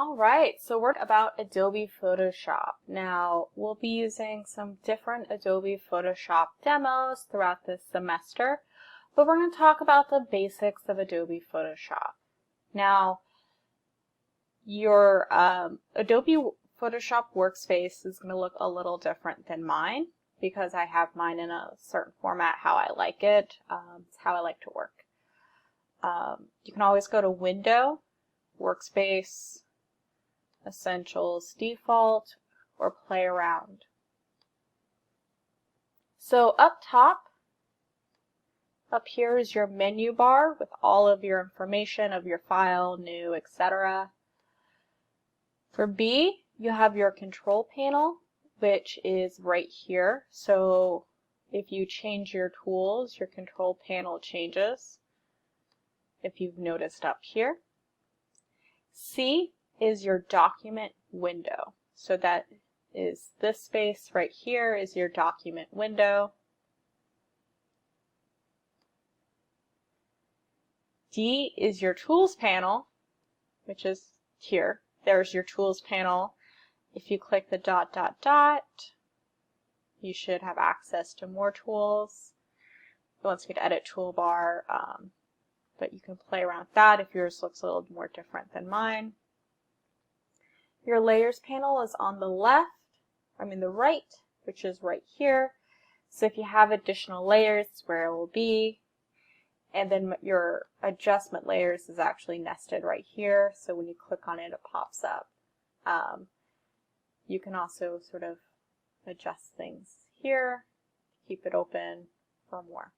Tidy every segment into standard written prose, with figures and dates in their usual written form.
All right, so we're about Adobe Photoshop. Now, we'll be using some different Adobe Photoshop demos throughout this semester, but we're going to talk about the basics of Adobe Photoshop. Now, your Adobe Photoshop workspace is going to look a little different than mine because I have mine in a certain format how I like it. It's how I like to work. You can always go to Window, Workspace, Essentials, Default, or Play Around. So up top, up here is your menu bar with all of your information of your file, new, etc. For B, you have your control panel, which is right here. So if you change your tools, your control panel changes, if you've noticed up here. C is your document window. So that is this space right here is your document window. D is your tools panel, which is here. There's your tools panel. If you click the dot, dot, dot, you should have access to more tools. It wants me to edit toolbar, but you can play around with that if yours looks a little more different than mine. Your layers panel is on the right, which is right here. So if you have additional layers, it's where it will be. And then your adjustment layers is actually nested right here. So when you click on it, it pops up. You can also sort of adjust things here, keep it open for more.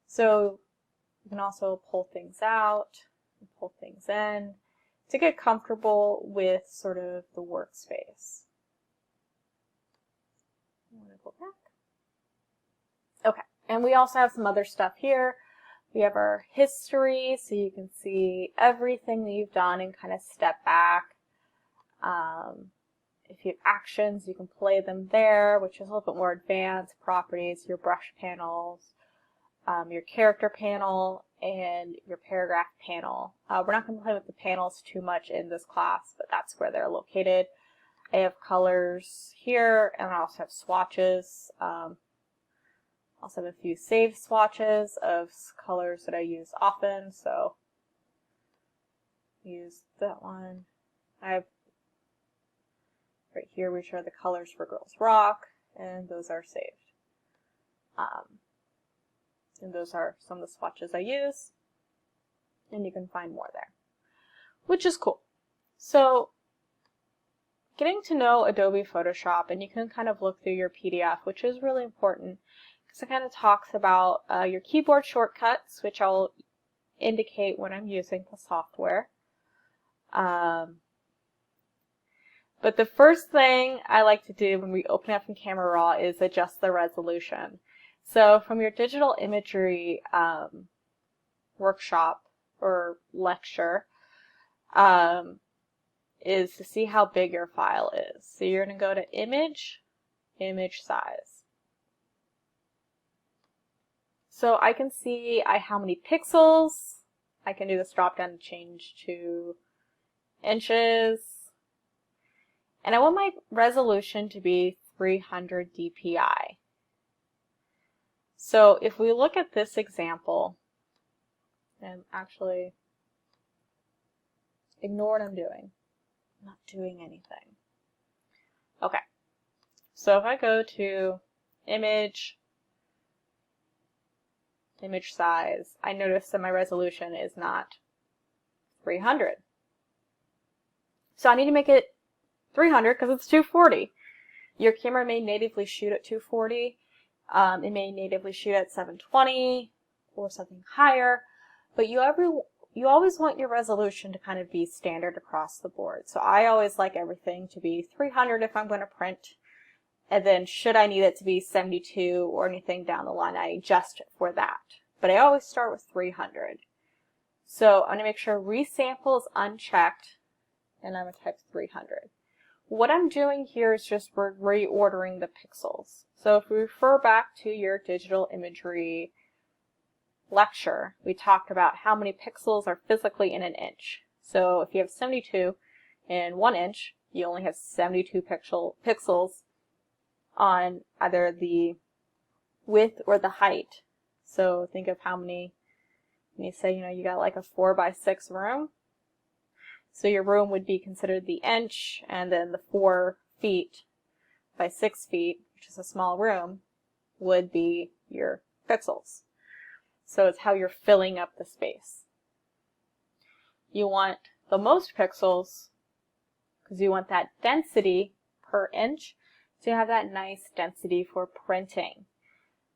So you can also pull things out and pull things in to get comfortable with sort of the workspace. I'm going to go back. Okay, and we also have some other stuff here. We have our history, so you can see everything that you've done and kind of step back. If you have actions, you can play them there, which is a little bit more advanced. Properties, your brush panels, your character panel, and your paragraph panel. We're not going to play with the panels too much in this class, but that's where they're located. I have colors here, and I also have swatches. Also have a few saved swatches of colors that I use often, so use that one. I have right here, which are the colors for Girls Rock, and those are saved. And those are some of the swatches I use, and you can find more there, which is cool. So getting to know Adobe Photoshop, and you can kind of look through your PDF, which is really important because it kind of talks about your keyboard shortcuts, which I'll indicate when I'm using the software. But the first thing I like to do when we open up from Camera Raw is adjust the resolution. So from your digital imagery workshop or lecture is to see how big your file is. So you're going to go to Image, Image Size. So I can see how many pixels. I can do this drop down and change to inches. And I want my resolution to be 300 dpi. So if we look at this example, and actually ignore what I'm doing. I'm not doing anything. Okay. So if I go to Image, Image Size, I notice that my resolution is not 300. So I need to make it 300 because it's 240. Your camera may natively shoot at 240. It may natively shoot at 720 or something higher, but you always want your resolution to kind of be standard across the board. So I always like everything to be 300 if I'm going to print, and then should I need it to be 72 or anything down the line, I adjust it for that. But I always start with 300. So I'm going to make sure resample is unchecked, and I'm going to type 300. What I'm doing here is just we're reordering the pixels. So if we refer back to your digital imagery lecture, we talked about how many pixels are physically in an inch. So if you have 72, in 1 inch, you only have 72 pixels on either the width or the height. So think of how many, when you say, you got like a 4x6 room. So your room would be considered the inch, and then the 4 feet by 6 feet, which is a small room, would be your pixels. So it's how you're filling up the space. You want the most pixels because you want that density per inch, so you have that nice density for printing.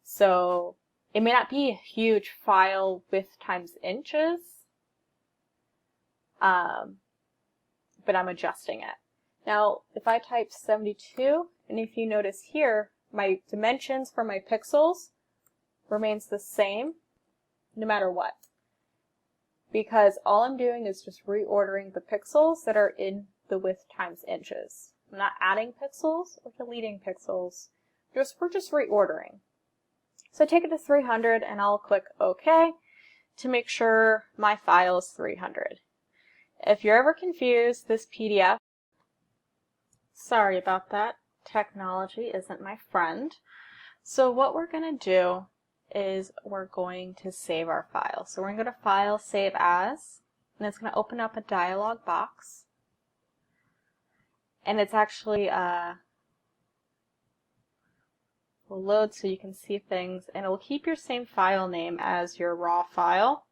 So it may not be a huge file width times inches, but I'm adjusting it. Now, if I type 72, and if you notice here, my dimensions for my pixels remains the same no matter what. Because all I'm doing is just reordering the pixels that are in the width times inches. I'm not adding pixels or deleting pixels. We're just reordering. So I take it to 300 and I'll click OK to make sure my file is 300. If you're ever confused, this PDF, sorry about that, technology isn't my friend. So what we're going to do is we're going to save our file. So we're going to go to File, Save As, and it's going to open up a dialog box. And it's actually will load so you can see things, and it will keep your same file name as your raw file.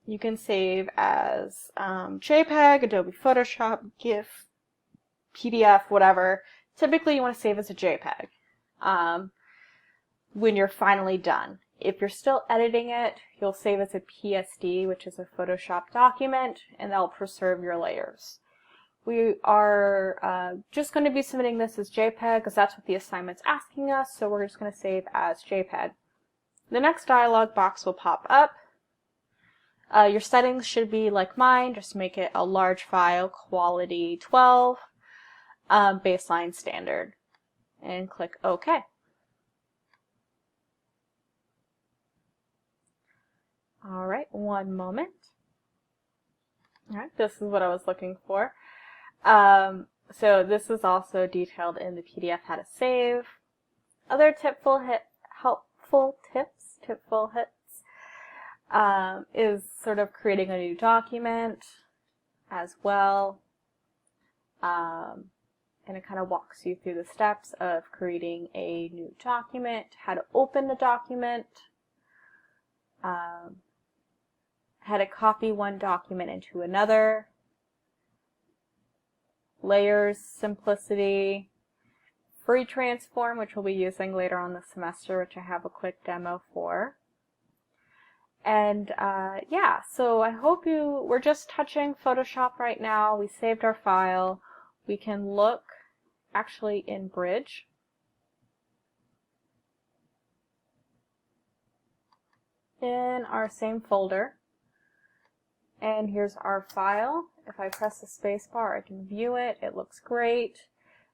You can save as JPEG, Adobe Photoshop, GIF, PDF, whatever. Typically you want to save as a JPEG when you're finally done. If you're still editing it, you'll save as a PSD, which is a Photoshop document, and that'll preserve your layers. We are just going to be submitting this as JPEG because that's what the assignment's asking us, so we're just going to save as JPEG. The next dialog box will pop up. Your settings should be like mine, just make it a large file, quality 12, baseline standard, and click OK. Alright, one moment. Alright, this is what I was looking for. So this is also detailed in the PDF how to save. Other helpful tips is sort of creating a new document as well. And it kind of walks you through the steps of creating a new document, how to open the document, how to copy one document into another, layers, simplicity, free transform, which we'll be using later on this semester, which I have a quick demo for. And yeah, so I hope we're just touching Photoshop right now. We saved our file. We can look actually in Bridge. In our same folder. And here's our file. If I press the space bar, I can view it. It looks great.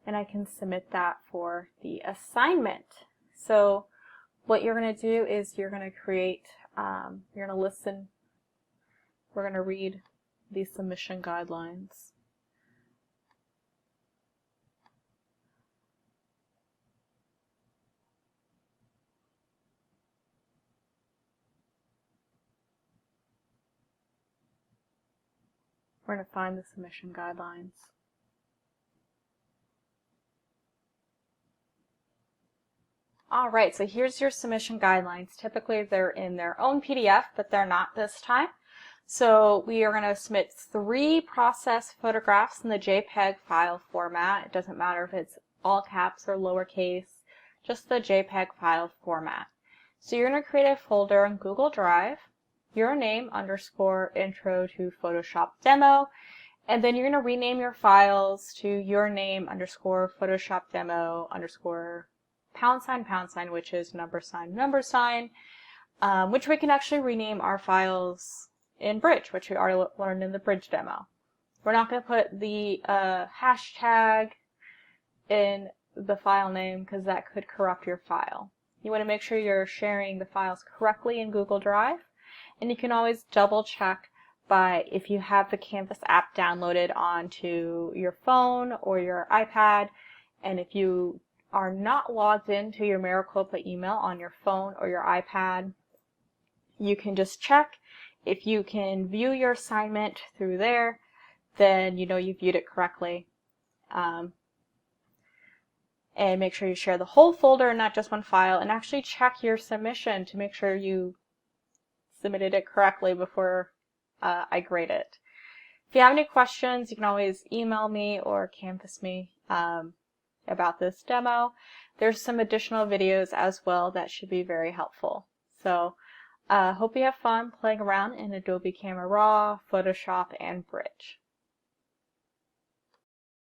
And I can submit that for the assignment. So what you're going to do is you're going to create, you're going to listen. We're going to read the submission guidelines. We're going to find the submission guidelines. Alright, so here's your submission guidelines. Typically they're in their own PDF, but they're not this time. So we are going to submit 3 process photographs in the JPEG file format. It doesn't matter if it's all caps or lowercase, just the JPEG file format. So you're going to create a folder in Google Drive, your name _ intro to Photoshop demo, and then you're going to rename your files to your name _ Photoshop demo _#, which is $, which we can actually rename our files in Bridge, which we already learned in the Bridge demo. We're not going to put the hashtag in the file name because that could corrupt your file. You want to make sure you're sharing the files correctly in Google Drive, and you can always double check but if you have the Canvas app downloaded onto your phone or your iPad, and if you are not logged into your Maricopa email on your phone or your iPad, you can just check. If you can view your assignment through there, then you know you viewed it correctly. And make sure you share the whole folder and not just one file, and actually check your submission to make sure you submitted it correctly before I grade it. If you have any questions, you can always email me or Canvas me about this demo. There's some additional videos as well that should be very helpful. So hope you have fun playing around in Adobe Camera Raw, Photoshop, and Bridge.